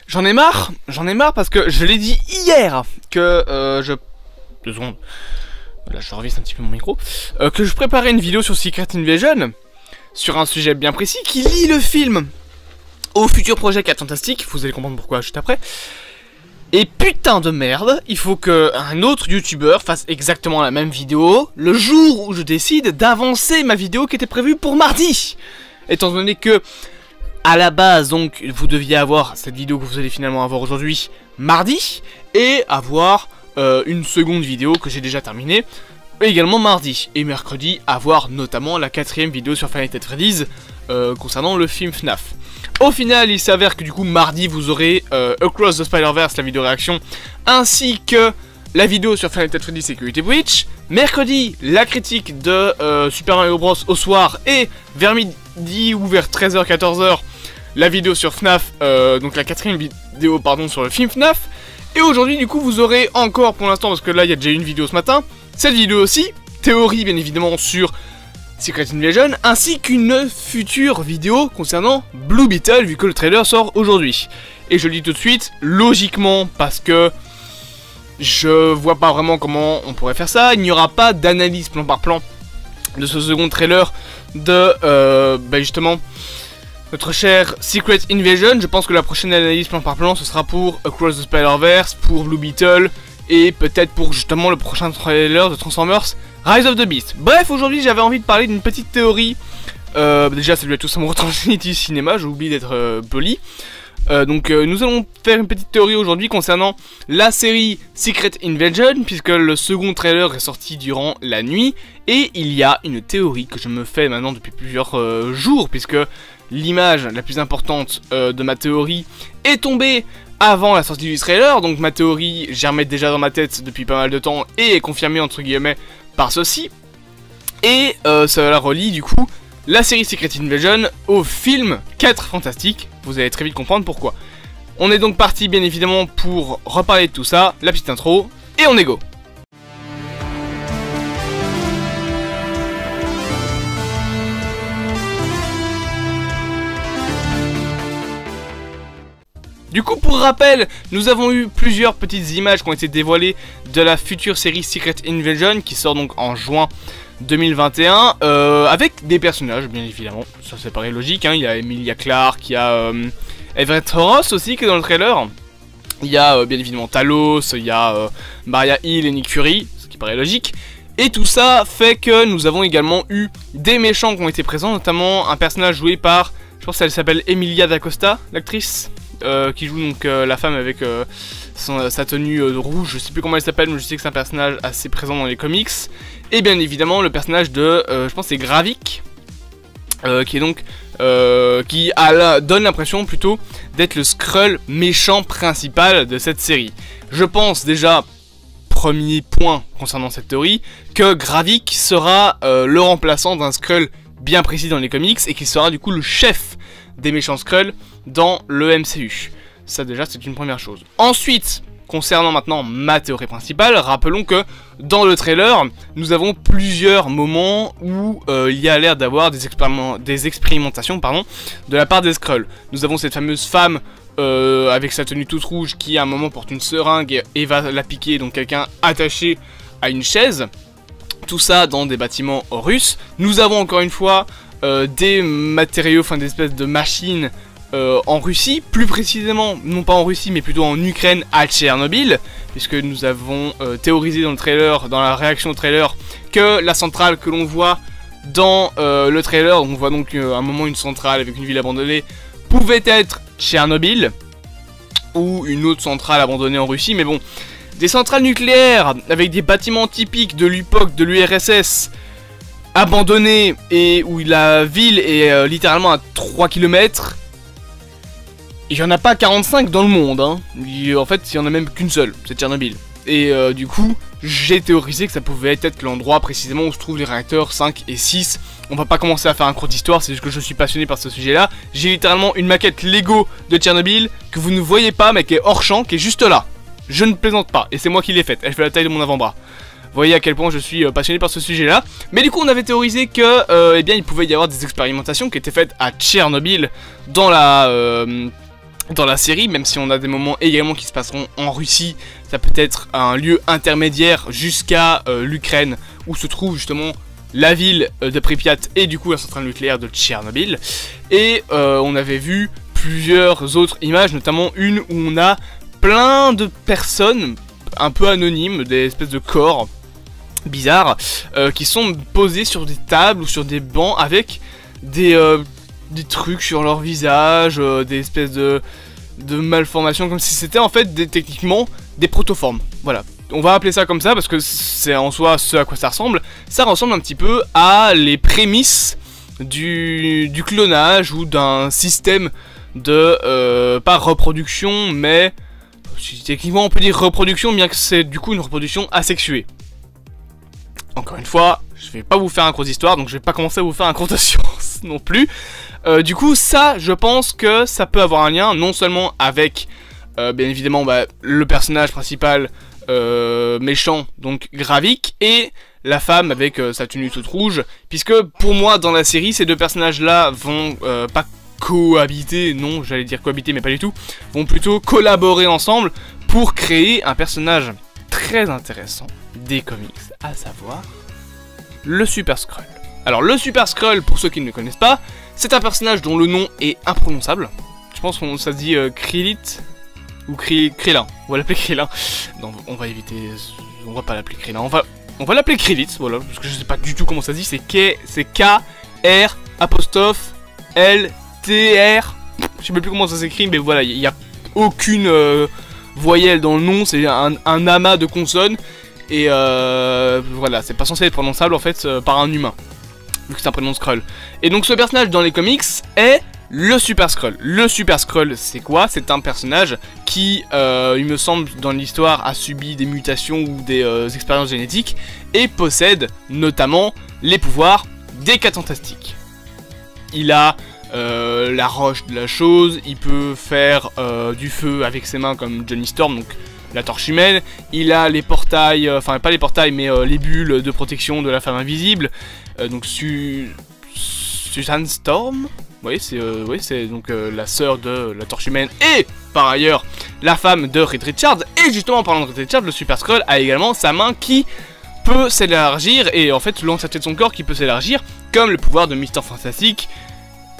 J'en ai marre parce que je l'ai dit hier que Deux secondes. Là je revisse un petit peu mon micro. Que je préparais une vidéo sur Secret Invasion, sur un sujet bien précis, qui lie le film au futur projet 4 Fantastique. Vous allez comprendre pourquoi juste après. Et putain de merde, il faut qu'un autre youtubeur fasse exactement la même vidéo le jour où je décide d'avancer ma vidéo qui était prévue pour mardi. Étant donné que, à la base, donc, vous deviez avoir cette vidéo que vous allez finalement avoir aujourd'hui, mardi, et avoir une seconde vidéo que j'ai déjà terminée, également mardi. Et mercredi, avoir notamment la 4ème vidéo sur Five Nights at Freddy's concernant le film FNAF. Au final, il s'avère que du coup, mardi, vous aurez Across the Spider-Verse, la vidéo réaction, ainsi que la vidéo sur Five Nights at Freddy's Security Breach. Mercredi, la critique de Super Mario Bros au soir, et vers midi ou vers 13h, 14h, la vidéo sur FNAF, donc la 4ème vidéo, pardon, sur le film FNAF. Et aujourd'hui, du coup, vous aurez encore, pour l'instant, parce que là, il y a déjà une vidéo ce matin, cette vidéo aussi, théorie, bien évidemment, sur Secret Invasion, ainsi qu'une future vidéo concernant Blue Beetle, vu que le trailer sort aujourd'hui. Et je le dis tout de suite, logiquement, parce que je vois pas vraiment comment on pourrait faire ça, il n'y aura pas d'analyse plan par plan de ce second trailer de, justement, notre cher Secret Invasion. Je pense que la prochaine analyse plan par plan, ce sera pour Across the Spider-Verse, pour Blue Beetle, et peut-être pour justement le prochain trailer de Transformers Rise of the Beast. Bref, aujourd'hui j'avais envie de parler d'une petite théorie. Déjà salut à tous à mon retransmission cinéma, j'ai oublié d'être poli. Nous allons faire une petite théorie aujourd'hui concernant la série Secret Invasion, puisque le second trailer est sorti durant la nuit. Et il y a une théorie que je me fais maintenant depuis plusieurs jours, puisque l'image la plus importante de ma théorie est tombée avant la sortie du trailer. Donc ma théorie, j'y déjà dans ma tête depuis pas mal de temps et est confirmée entre guillemets par ceci. Et ça la relie du coup la série Secret Invasion au film 4 Fantastique. Vous allez très vite comprendre pourquoi. On est donc parti bien évidemment pour reparler de tout ça, la petite intro, et on est go. Du coup, pour rappel, nous avons eu plusieurs petites images qui ont été dévoilées de la future série Secret Invasion qui sort donc en juin 2021 avec des personnages, bien évidemment. Ça, c'est pareil logique, hein. Il y a Emilia Clarke, il y a Everett Ross aussi qui est dans le trailer. Il y a bien évidemment Talos, il y a Maria Hill et Nick Fury, ce qui paraît logique. Et tout ça fait que nous avons également eu des méchants qui ont été présents, notamment un personnage joué par, je pense qu'elle s'appelle Emilia D'Acosta, l'actrice. Qui joue donc la femme avec sa tenue rouge, je sais plus comment elle s'appelle, mais je sais que c'est un personnage assez présent dans les comics. Et bien évidemment le personnage de, je pense c'est Gravik, qui est donc, donne l'impression plutôt d'être le Skrull méchant principal de cette série. Je pense déjà, premier point concernant cette théorie, que Gravik sera le remplaçant d'un Skrull bien précis dans les comics, et qu'il sera du coup le chef des méchants Skrull dans le MCU. Ça déjà c'est une première chose. Ensuite, concernant maintenant ma théorie principale, rappelons que dans le trailer, nous avons plusieurs moments où il y a l'air d'avoir des expérimentations de la part des Skrull. Nous avons cette fameuse femme avec sa tenue toute rouge qui à un moment porte une seringue et va la piquer, donc quelqu'un attaché à une chaise. Tout ça dans des bâtiments russes. Nous avons encore une fois des matériaux, enfin des espèces de machines en Russie, plus précisément, non pas en Russie mais plutôt en Ukraine à Tchernobyl, puisque nous avons théorisé dans le trailer, dans la réaction au trailer, que la centrale que l'on voit dans le trailer, on voit donc à un moment une centrale avec une ville abandonnée, pouvait être Tchernobyl, ou une autre centrale abandonnée en Russie, mais bon, des centrales nucléaires avec des bâtiments typiques de l'époque de l'URSS, abandonné et où la ville est littéralement à 3 km, il n'y en a pas 45 dans le monde, hein. En fait, il n'y en a même qu'une seule, c'est Tchernobyl. Et du coup, j'ai théorisé que ça pouvait être l'endroit précisément où se trouvent les réacteurs 5 et 6. On va pas commencer à faire un cours d'histoire, c'est juste que je suis passionné par ce sujet-là. J'ai littéralement une maquette Lego de Tchernobyl que vous ne voyez pas, mais qui est hors champ, qui est juste là. Je ne plaisante pas, et c'est moi qui l'ai faite, elle fait la taille de mon avant-bras. Vous voyez à quel point je suis passionné par ce sujet-là. Mais du coup, on avait théorisé que, eh bien, il pouvait y avoir des expérimentations qui étaient faites à Tchernobyl dans la dans la série, même si on a des moments également qui se passeront en Russie. Ça peut être un lieu intermédiaire jusqu'à l'Ukraine, où se trouve justement la ville de Pripyat et du coup la centrale nucléaire de Tchernobyl. Et on avait vu plusieurs autres images, notamment une où on a plein de personnes un peu anonymes, des espèces de corps bizarres, qui sont posés sur des tables ou sur des bancs avec des trucs sur leur visage, des espèces de malformations, comme si c'était en fait techniquement des protoformes. Voilà, on va appeler ça comme ça parce que c'est en soi ce à quoi ça ressemble. Ça ressemble un petit peu à les prémices du clonage ou d'un système de, pas reproduction, mais techniquement on peut dire reproduction, bien que c'est du coup une reproduction asexuée. Encore une fois, je vais pas vous faire un cours d'histoire, donc je vais pas commencer à vous faire un cours de science non plus. Du coup, ça, je pense que ça peut avoir un lien, non seulement avec, bien évidemment, le personnage principal méchant, donc Gravik, et la femme avec sa tenue toute rouge, puisque pour moi, dans la série, ces deux personnages-là vont pas cohabiter, non, j'allais dire cohabiter, mais pas du tout, vont plutôt collaborer ensemble pour créer un personnage très intéressant des comics, à savoir le Super Skrull. Alors le Super Skrull, pour ceux qui ne le connaissent pas, c'est un personnage dont le nom est imprononçable. Je pense que ça se dit Krylit ou Krillin. On va l'appeler Krillin. Non, on va éviter, on va pas l'appeler Krillin. On va l'appeler Krylit, voilà, parce que je sais pas du tout comment ça se dit. C'est K-R apostrophe L-T-R. Je sais même plus comment ça s'écrit, mais voilà, il y a aucune voyelle dans le nom. C'est un amas de consonnes. Et voilà, c'est pas censé être prononçable en fait par un humain, vu que c'est un prénom Skrull. Et donc ce personnage dans les comics est le Super Skrull. Le Super Skrull, c'est quoi? C'est un personnage qui, il me semble, dans l'histoire, a subi des mutations ou des expériences génétiques et possède notamment les pouvoirs des 4 Fantastiques. Il a la roche de la chose, il peut faire du feu avec ses mains comme Johnny Storm, donc la torche humaine. Il a les portails, enfin pas les portails mais les bulles de protection de la femme invisible, donc Susan Storm, oui c'est donc la sœur de la torche humaine et par ailleurs la femme de Reed Richards. Et justement en parlant de Reed Richards, le Super Skrull a également sa main qui peut s'élargir, et en fait l'entièreté de son corps qui peut s'élargir, comme le pouvoir de Mr. Fantastic,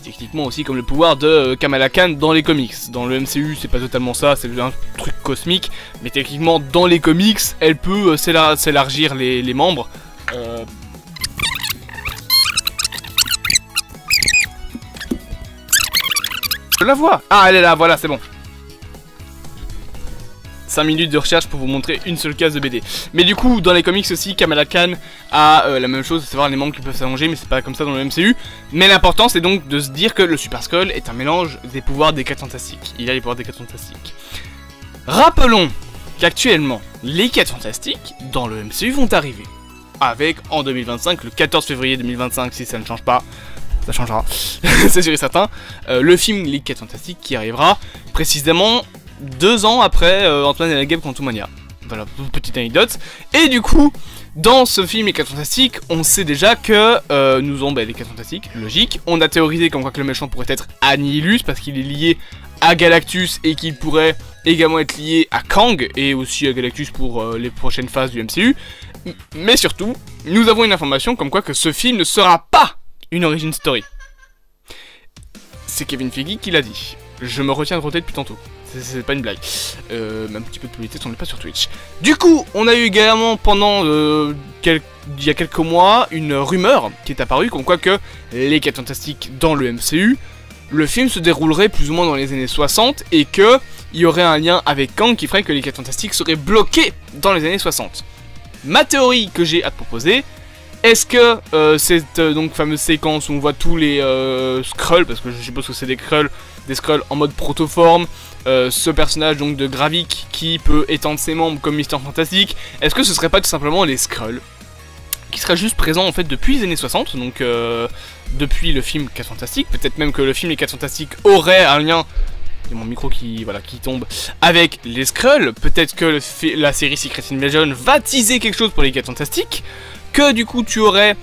techniquement aussi comme le pouvoir de Kamala Khan dans les comics. Dans le MCU c'est pas totalement ça, c'est un truc cosmique, mais techniquement dans les comics elle peut s'élargir les membres. Je la vois. Ah, elle est là, voilà, c'est bon. 5 minutes de recherche pour vous montrer une seule case de BD. Mais du coup, dans les comics aussi, Kamala Khan a la même chose, à savoir les membres qui peuvent s'allonger, mais c'est pas comme ça dans le MCU. Mais l'important, c'est donc de se dire que le Super Skrull est un mélange des pouvoirs des 4 Fantastiques. Il a les pouvoirs des 4 Fantastiques. Rappelons qu'actuellement, les 4 Fantastiques, dans le MCU, vont arriver. Avec, en 2025, le 14 février 2025, si ça ne change pas, ça changera, c'est sûr et certain, le film Les 4 Fantastiques qui arrivera précisément 2 ans après Ant-Man et la Guêpe Quantumania. Voilà, petite anecdote. Et du coup, dans ce film Les 4 Fantastiques, on sait déjà que nous avons les 4 Fantastiques, logique. On a théorisé comme quoi que le méchant pourrait être Annihilus parce qu'il est lié à Galactus et qu'il pourrait également être lié à Kang et aussi à Galactus pour les prochaines phases du MCU. Mais surtout, nous avons une information comme quoi que ce film ne sera pas une origin story. C'est Kevin Feige qui l'a dit. Je me retiens de roter depuis tantôt. C'est pas une blague. Même un petit peu de publicité, on n'est pas sur Twitch. Du coup, on a eu également pendant il y a quelques mois une rumeur qui est apparue comme quoi que les 4 Fantastiques dans le MCU, le film se déroulerait plus ou moins dans les années 60 et que il y aurait un lien avec Kang qui ferait que les 4 Fantastiques seraient bloqués dans les années 60. Ma théorie que j'ai à te proposer, est-ce que cette donc fameuse séquence où on voit tous les Skrulls, parce que je suppose que c'est des Skrulls en mode protoforme, ce personnage donc de Gravik qui peut étendre ses membres comme Mr. Fantastic, est-ce que ce serait pas tout simplement les Skrulls qui seraient juste présents en fait depuis les années 60, donc depuis le film 4 Fantastiques, peut-être même que le film Les 4 Fantastiques aurait un lien, c'est mon micro qui tombe, avec les Skrulls, peut-être que la série Secret Invasion va teaser quelque chose pour les 4 Fantastiques, que du coup tu aurais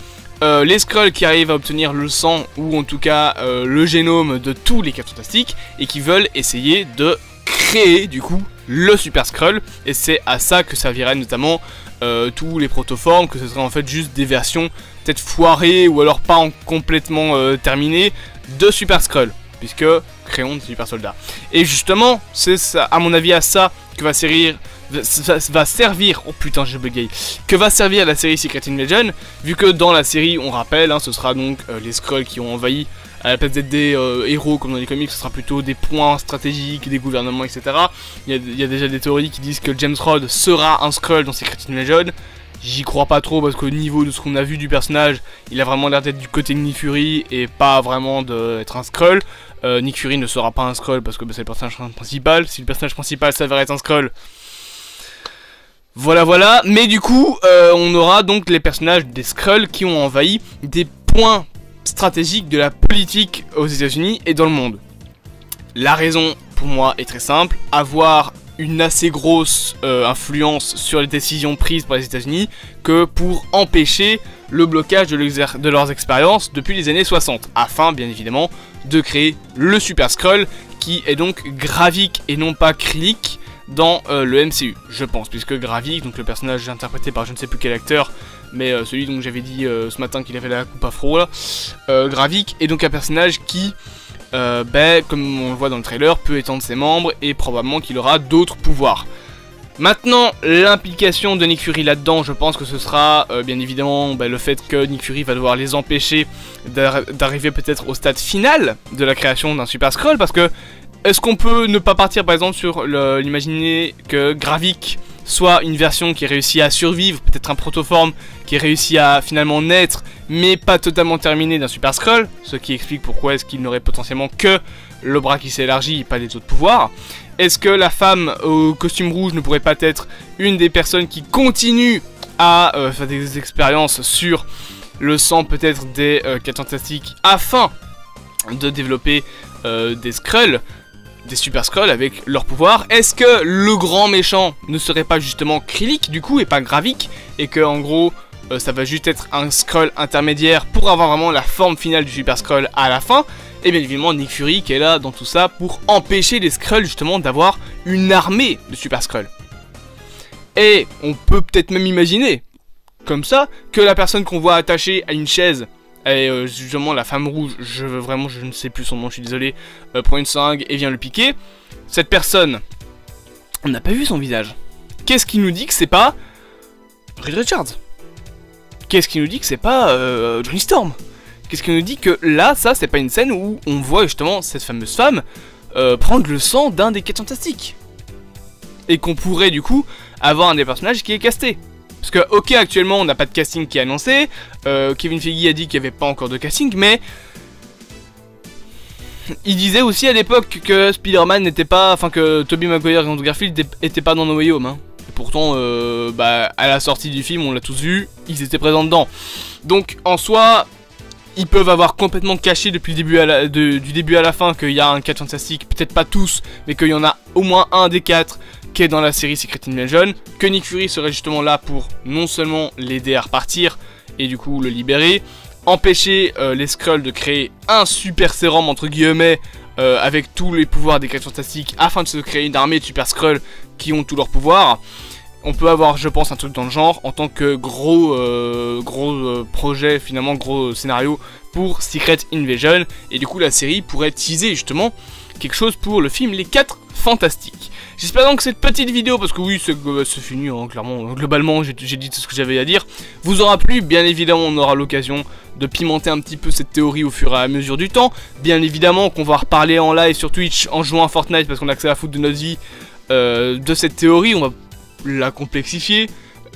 les Skrulls qui arrivent à obtenir le sang ou en tout cas le génome de tous les 4 Fantastiques et qui veulent essayer de créer du coup le Super Skrull, et c'est à ça que serviraient notamment tous les protoformes, que ce serait en fait juste des versions peut-être foirées ou alors pas complètement terminées de Super Skrull, puisque créons des super soldats. Et justement, c'est ça, à mon avis à ça que va servir, oh putain j'ai bugué, que va servir la série Secret Invasion, vu que dans la série, on rappelle, hein, ce sera donc les Skrulls qui ont envahi, à la place d'être des héros comme dans les comics, ce sera plutôt des points stratégiques, des gouvernements, etc. Il y a déjà des théories qui disent que James Rhodes sera un Skrull dans Secret Invasion. J'y crois pas trop parce qu'au niveau de ce qu'on a vu du personnage, il a vraiment l'air d'être du côté de Nick Fury et pas vraiment d'être un Skrull. Nick Fury ne sera pas un Skrull parce que c'est le personnage principal. Si le personnage principal s'avère être un Skrull, voilà. Mais du coup, on aura donc les personnages des Skrulls qui ont envahi des points stratégiques de la politique aux États-Unis et dans le monde. La raison pour moi est très simple, avoir une assez grosse influence sur les décisions prises par les États-Unis que pour empêcher le blocage de leurs expériences depuis les années 60, afin bien évidemment de créer le Super Skrull qui est donc Gravik et non pas Krillin dans le MCU, je pense, puisque Gravik, donc le personnage interprété par je ne sais plus quel acteur, mais celui dont j'avais dit ce matin qu'il avait la coupe afro là, Gravik est donc un personnage qui comme on le voit dans le trailer, peut étendre ses membres et probablement qu'il aura d'autres pouvoirs. Maintenant, l'implication de Nick Fury là-dedans, je pense que ce sera bien évidemment le fait que Nick Fury va devoir les empêcher d'arriver peut-être au stade final de la création d'un Super Skrull, parce que est-ce qu'on peut ne pas partir par exemple sur l'imaginer que Gravik soit une version qui réussit à survivre, peut-être un protoforme qui réussit à finalement naître, mais pas totalement terminé d'un Super Skrull, ce qui explique pourquoi est-ce qu'il n'aurait potentiellement que le bras qui s'élargit et pas les autres pouvoirs. Est-ce que la femme au costume rouge ne pourrait pas être une des personnes qui continue à faire des expériences sur le sang peut-être des 4 Fantastiques afin de développer des Skrulls, des Super Skrulls avec leur pouvoir? Est-ce que le grand méchant ne serait pas justement Krillin du coup et pas Gravik, et que en gros ça va juste être un Skrull intermédiaire pour avoir vraiment la forme finale du Super Skrull à la fin? Et bien évidemment Nick Fury qui est là dans tout ça pour empêcher les Skrulls justement d'avoir une armée de Super Skrulls. Et on peut peut-être même imaginer comme ça que la personne qu'on voit attachée à une chaise, et justement la femme rouge, je ne sais plus son nom, je suis désolé, prend une seringue et vient le piquer. Cette personne, on n'a pas vu son visage. Qu'est-ce qui nous dit que c'est pas Reed Richards? Qu'est-ce qui nous dit que c'est pas Johnny Storm? Qu'est-ce qui nous dit que là, ça, c'est pas une scène où on voit justement cette fameuse femme prendre le sang d'un des 4 Fantastiques? Et qu'on pourrait du coup avoir un des personnages qui est casté. Parce que, ok, actuellement, on n'a pas de casting qui est annoncé. Kevin Feige a dit qu'il n'y avait pas encore de casting, mais il disait aussi à l'époque que Spider-Man n'était pas... Enfin, que Tobey Maguire et Andrew Garfield n'étaient pas dans No Way Home. Hein. Et pourtant, à la sortie du film, on l'a tous vu, ils étaient présents dedans. Donc, en soi, ils peuvent avoir complètement caché depuis le début du début à la fin qu'il y a un 4 Fantastique. Peut-être pas tous, mais qu'il y en a au moins un des 4 qui est dans la série Secret Invasion, que Nick Fury serait justement là pour non seulement l'aider à repartir et du coup le libérer, empêcher les Skrulls de créer un super sérum entre guillemets avec tous les pouvoirs des 4 Fantastiques afin de se créer une armée de Super Skrulls qui ont tous leurs pouvoirs. On peut avoir, je pense, un truc dans le genre en tant que gros projet, finalement gros scénario pour Secret Invasion, et du coup la série pourrait teaser justement quelque chose pour le film Les 4 Fantastiques. J'espère donc que cette petite vidéo, parce que oui, c'est fini, hein, clairement, globalement, j'ai dit tout ce que j'avais à dire, vous aura plu. Bien évidemment, on aura l'occasion de pimenter un petit peu cette théorie au fur et à mesure du temps. Bien évidemment qu'on va reparler en live sur Twitch en jouant à Fortnite, parce qu'on a accès à la foot de notre vie, de cette théorie. On va la complexifier,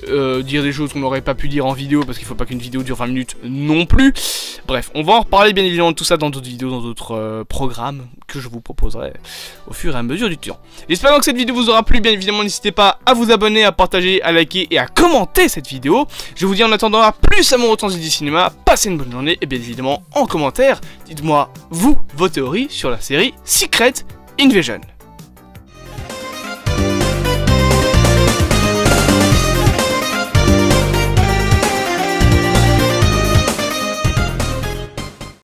dire des choses qu'on n'aurait pas pu dire en vidéo, parce qu'il faut pas qu'une vidéo dure 20 minutes non plus. Bref, on va en reparler bien évidemment de tout ça dans d'autres vidéos, dans d'autres programmes que je vous proposerai au fur et à mesure du temps. J'espère donc que cette vidéo vous aura plu. Bien évidemment, n'hésitez pas à vous abonner, à partager, à liker et à commenter cette vidéo. Je vous dis en attendant à plus à mon retour du cinéma. Passez une bonne journée et bien évidemment en commentaire, dites-moi vous vos théories sur la série Secret Invasion.